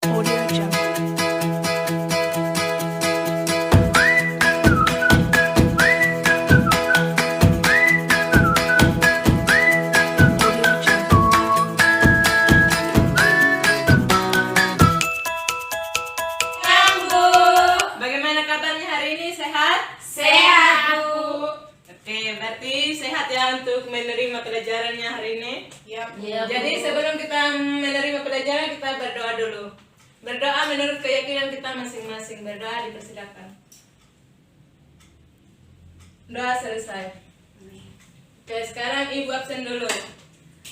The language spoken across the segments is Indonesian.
Audio Jungle. Audio Jungle. Halo, bagaimana kabarnya hari ini? Sehat? Sehat, Bu. Oke, berarti sehat ya untuk menerima pelajarannya hari ini. Iya, Jadi sebelum kita menerima pelajaran, kita berdoa dulu. Berdoa menurut keyakinan kita masing-masing. Berdoa dipersilakan. Doa selesai. Oke, sekarang Ibu absen dulu.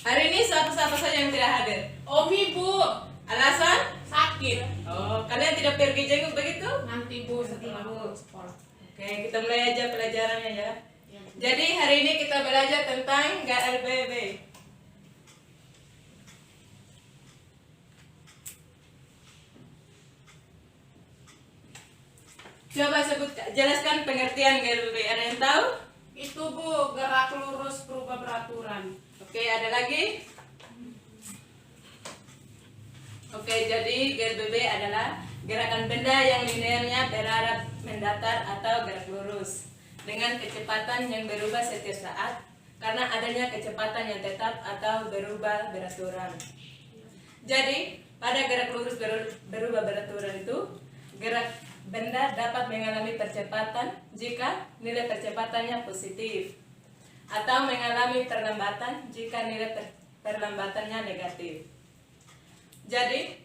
Hari ini siapa-siapa saja yang tidak hadir? Omi, Bu. Alasan? Sakit. Oh, kalian tidak pergi jenguk begitu? Nanti, Bu, setelah sekolah. Oke, kita mulai aja pelajarannya ya. Ya, Bu. Jadi hari ini kita belajar tentang GLBB. Coba jelaskan pengertian GLBB. Ada yang tahu? Itu, Bu, gerak lurus berubah beraturan. Oke, ada lagi? Oke, jadi GLBB adalah gerakan benda yang linearnya berarah mendatar atau gerak lurus dengan kecepatan yang berubah setiap saat karena adanya kecepatan yang tetap atau berubah beraturan. Jadi, pada gerak lurus berubah beraturan itu, gerak benda dapat mengalami percepatan jika nilai percepatannya positif atau mengalami perlambatan jika nilai perlambatannya negatif. Jadi,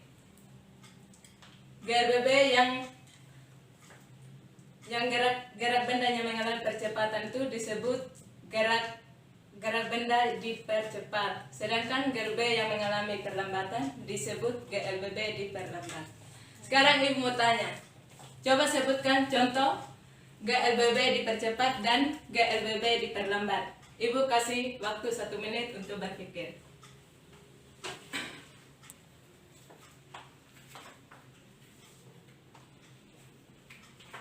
GLBB yang gerak bendanya mengalami percepatan itu disebut gerak benda dipercepat. Sedangkan GLBB yang mengalami perlambatan disebut GLBB diperlambat. Sekarang Ibu mau tanya. Coba sebutkan contoh GLBB dipercepat dan GLBB diperlambat. Ibu kasih waktu 1 menit untuk berpikir.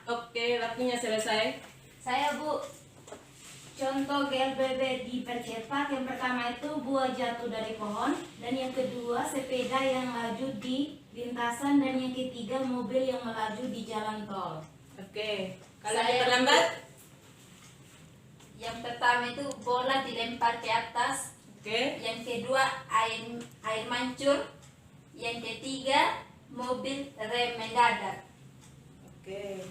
Oke, waktunya selesai. Saya, Bu, contoh GLBB dipercepat. Yang pertama itu buah jatuh dari pohon, dan yang kedua sepeda yang laju di lintasan, dan yang ketiga mobil yang melaju di jalan tol. Oke, kalau Saya- diperlambat? Yang pertama itu bola dilempar ke atas, Oke, yang kedua air mancur, yang ketiga mobil rem mendadak. oke.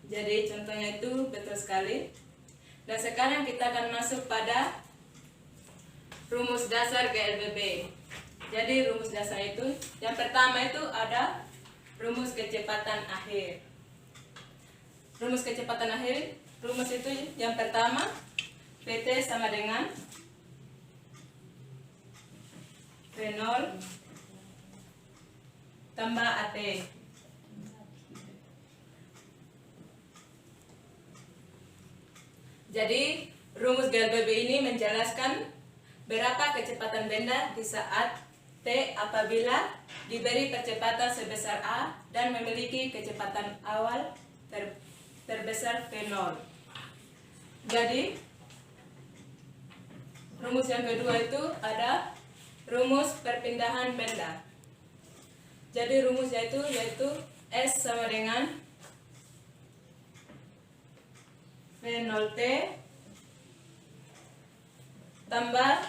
Jadi contohnya itu betul sekali. Dan sekarang kita akan masuk pada rumus dasar GLBB. Jadi rumus dasar itu, yang pertama itu ada rumus kecepatan akhir. Rumus kecepatan akhir, rumus itu yang pertama, PT sama dengan V0 tambah AT. Jadi, rumus GLBB ini menjelaskan berapa kecepatan benda di saat T apabila diberi percepatan sebesar A dan memiliki kecepatan awal terbesar V0. Jadi, rumus yang kedua itu ada rumus perpindahan benda. Jadi, rumusnya itu yaitu S sama dengan V0T tambah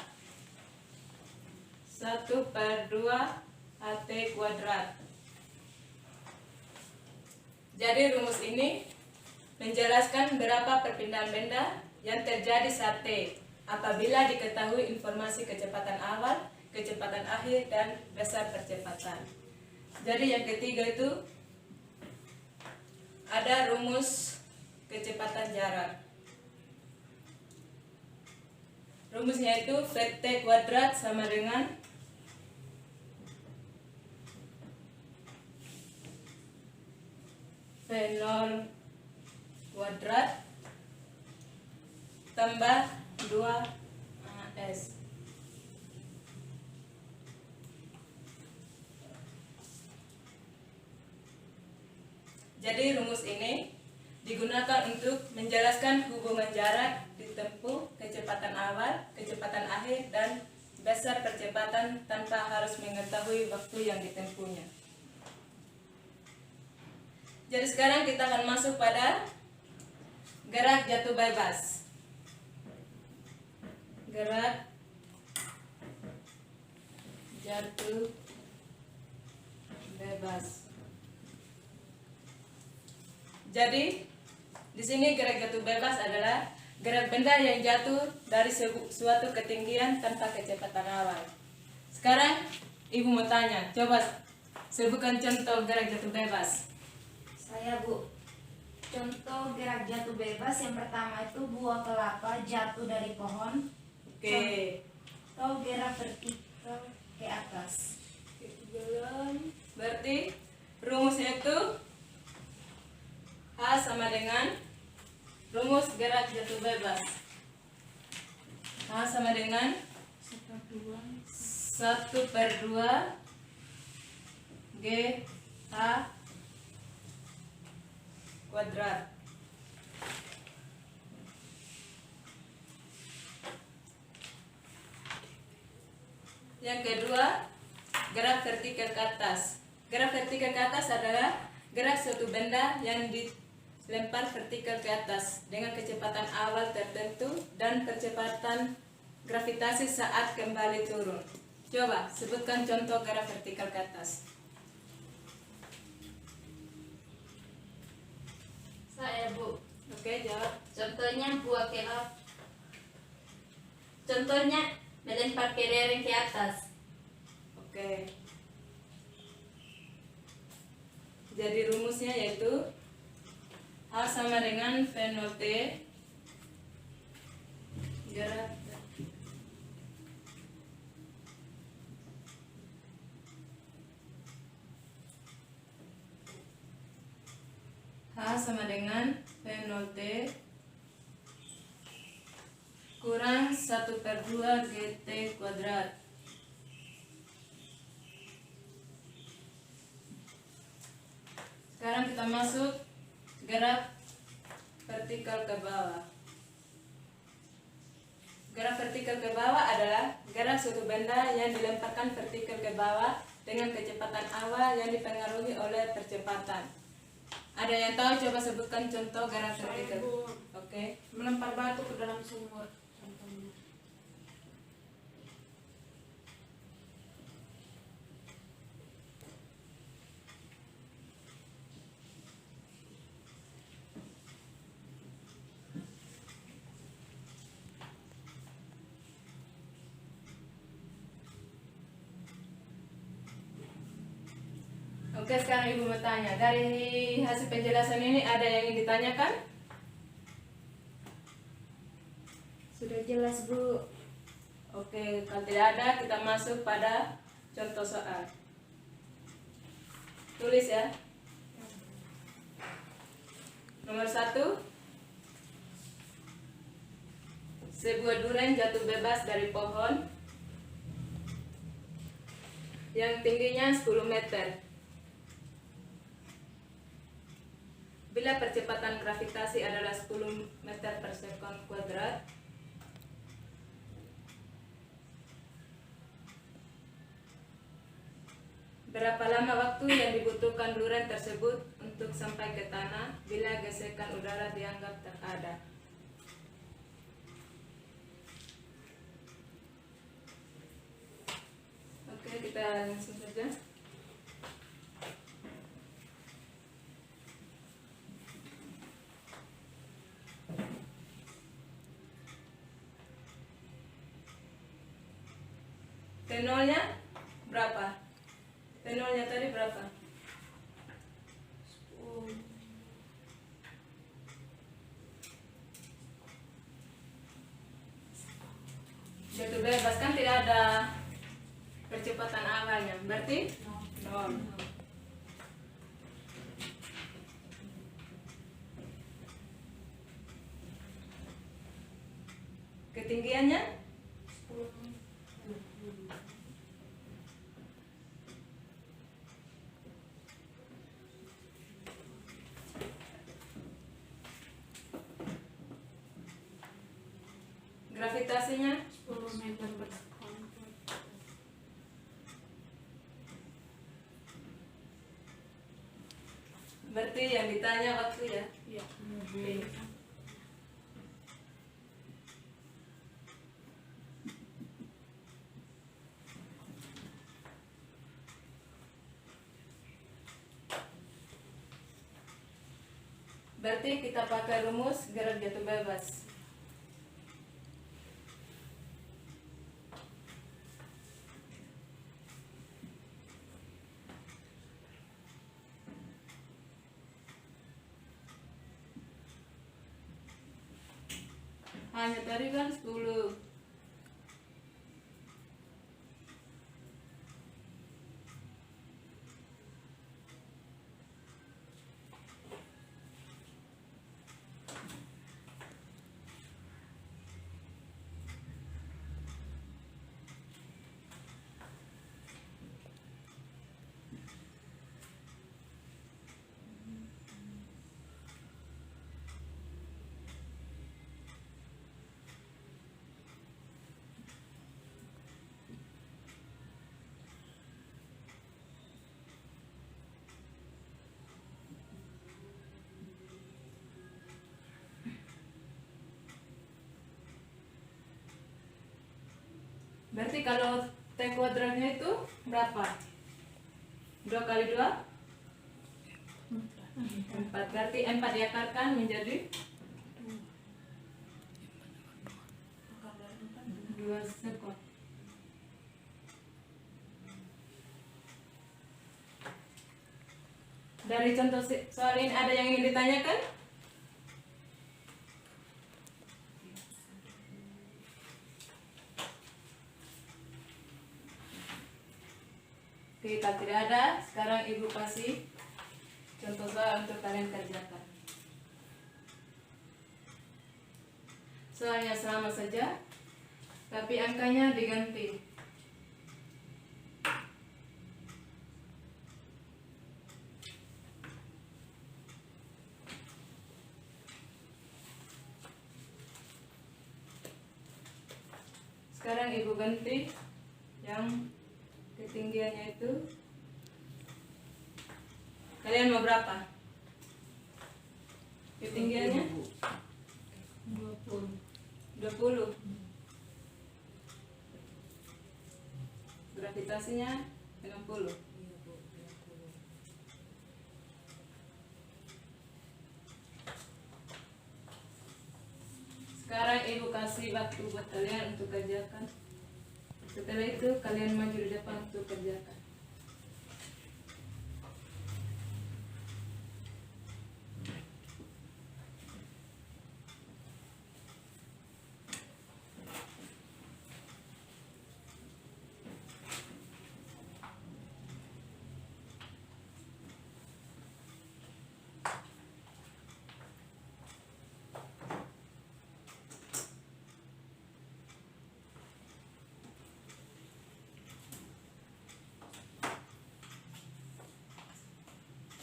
1/2 AT kuadrat. Jadi rumus ini menjelaskan berapa perpindahan benda yang terjadi saat T apabila diketahui informasi kecepatan awal, kecepatan akhir, dan besar percepatan. Jadi yang ketiga itu ada rumus kecepatan jarak. Rumusnya itu VT kuadrat sama dengan V0 kuadrat tambah 2S. Jadi rumus ini digunakan untuk menjelaskan hubungan jarak ditempuh, kecepatan awal, kecepatan akhir, dan besar percepatan tanpa harus mengetahui waktu yang ditempuhnya. Jadi sekarang kita akan masuk pada gerak jatuh bebas. Gerak jatuh bebas. Jadi di sini gerak jatuh bebas adalah gerak benda yang jatuh dari suatu ketinggian tanpa kecepatan awal. Sekarang ibu mau tanya, coba sebutkan contoh gerak jatuh bebas. Saya Bu. Contoh gerak jatuh bebas yang pertama itu buah kelapa jatuh dari pohon. Oke. Atau gerak vertikal ke atas. Berarti rumusnya itu H sama dengan rumus gerak jatuh bebas. H sama dengan 1/2 G H kuadrat. Yang kedua, gerak vertikal ke atas. Gerak vertikal ke atas adalah gerak suatu benda yang dilempar vertikal ke atas dengan kecepatan awal tertentu dan percepatan gravitasi saat kembali turun. Coba sebutkan contoh gerak vertikal ke atas. Saya Bu. Oke, jawab. Contohnya buah kelapa. Contohnya melempar kelereng ke atas. Oke. Jadi rumusnya yaitu H sama dengan V0 T gerak H sama dengan V0 T kurang 1/2 GT kuadrat. Sekarang kita masuk gerak vertikal ke bawah. Gerak vertikal ke bawah adalah gerak suatu benda yang dilemparkan vertikal ke bawah dengan kecepatan awal yang dipengaruhi oleh percepatan. Ada yang tahu? Coba sebutkan contoh gerak Saya vertikal. Bu. Oke. Melempar batu ke dalam sumur contohnya. Oke, sekarang ibu mau tanya. Dari hasil penjelasan ini ada yang ingin ditanyakan? Sudah jelas Bu. Oke, kalau tidak ada, kita masuk pada contoh soal. Tulis ya. Nomor 1. Sebuah durian jatuh bebas dari pohon yang tingginya 10 meter. Bila percepatan gravitasi adalah 10 meter per sekon kuadrat, berapa lama waktu yang dibutuhkan durian tersebut untuk sampai ke tanah bila gesekan udara dianggap tak ada? Oke, kita langsung saja. T0-nya berapa? T0-nya tadi berapa? 10. Jatuh bebas kan tidak ada percepatan awalnya, berarti 0. Ketinggiannya 10. gravitasinya 10 meter per sekon. Berarti yang ditanya waktu ya. Iya. Berarti kita pakai rumus gerak jatuh bebas. Hanya tadi kan 10. Berarti kalau T kuadratnya itu berapa? 2 kali 2? 4. Berarti 4 diakarkan menjadi 2 sekon. Dari contoh soal ini ada yang ingin ditanyakan? Kita tidak ada, sekarang ibu kasih contoh soal untuk kalian kerjakan. Soalnya sama saja, tapi angkanya diganti. Sekarang ibu ganti yang ketinggiannya itu. Kalian mau berapa? Ketinggiannya? 20. Gravitasinya 60. Sekarang ibu kasih waktu buat kalian untuk kerjakan. Setelah itu kalian maju di depan untuk kerjakan.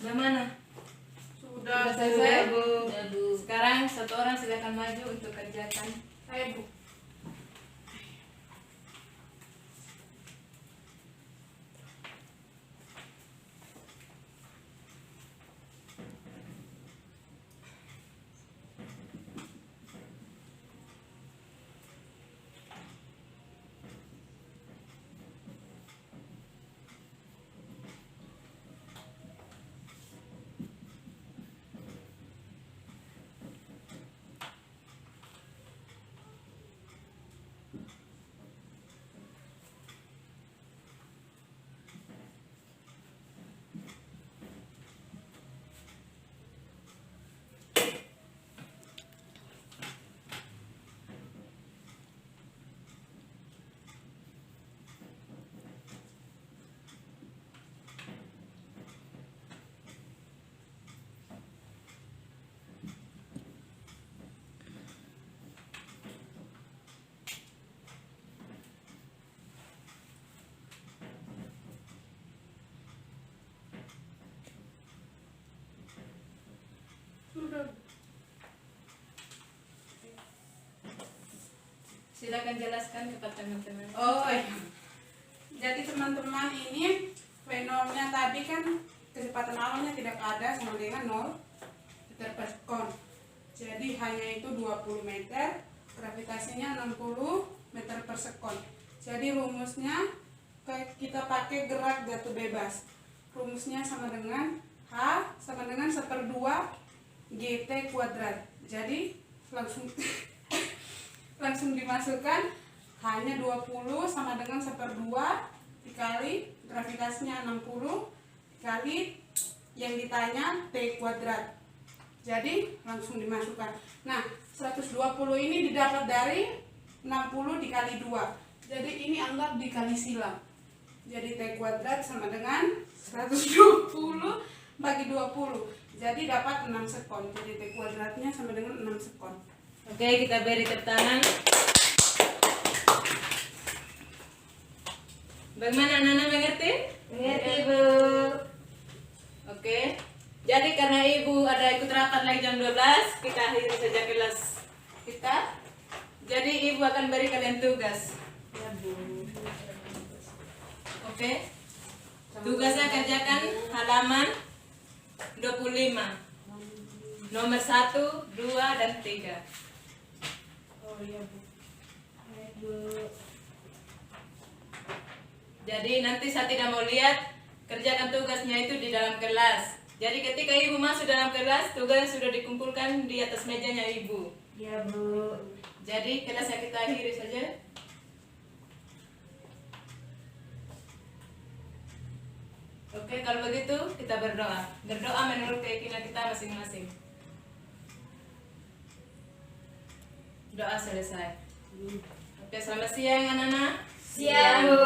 Bagaimana? Sudah selesai? Bu. Sekarang satu orang silakan maju untuk kerjakan. Saya Bu. Sudah. Silakan jelaskan kepada teman-teman. Oh iya. Jadi teman-teman ini fenomena tadi kan kecepatan alamnya tidak ada sama dengan 0 meter per sekon. Jadi hanya itu 20 meter, gravitasinya 60 meter per sekon. Jadi rumusnya kita pakai gerak jatuh bebas. Rumusnya sama dengan H sama dengan 1/2 GT kuadrat. Jadi langsung langsung dimasukkan, hanya 20 sama dengan 1/2 dikali gravitasinya 60 dikali yang ditanya T kuadrat. Jadi langsung dimasukkan. Nah, 120 ini didapat dari 60 dikali 2. Jadi ini anggap dikali silang. Jadi T kuadrat sama dengan 120 bagi 20. Jadi dapat 6 sekon. Jadi T kuadratnya sama dengan 6 sekon. Oke, kita beri tepuk tangan. Bagaimana anak-anak mengerti? Mengerti, Bu. Oke. Jadi karena Ibu ada ikut rapat lagi jam 12, kita akhiri saja kelas kita. Jadi Ibu akan beri kalian tugas. Ya, Bu. Oke. Tugasnya kerjakan halaman 25. Nomor 1, 2, dan 3. Oh iya, Bu. Jadi nanti saya tidak mau lihat, kerjakan tugasnya itu di dalam kelas. Jadi ketika Ibu masuk dalam kelas, tugas sudah dikumpulkan di atas mejanya Ibu. Ya, Bu. Jadi kelasnya kita akhiri saja. Oke, kalau begitu kita berdoa. Berdoa menurut keyakinan kita masing-masing. Doa selesai. Oke, selamat siang anak-anak. Siap, Bu.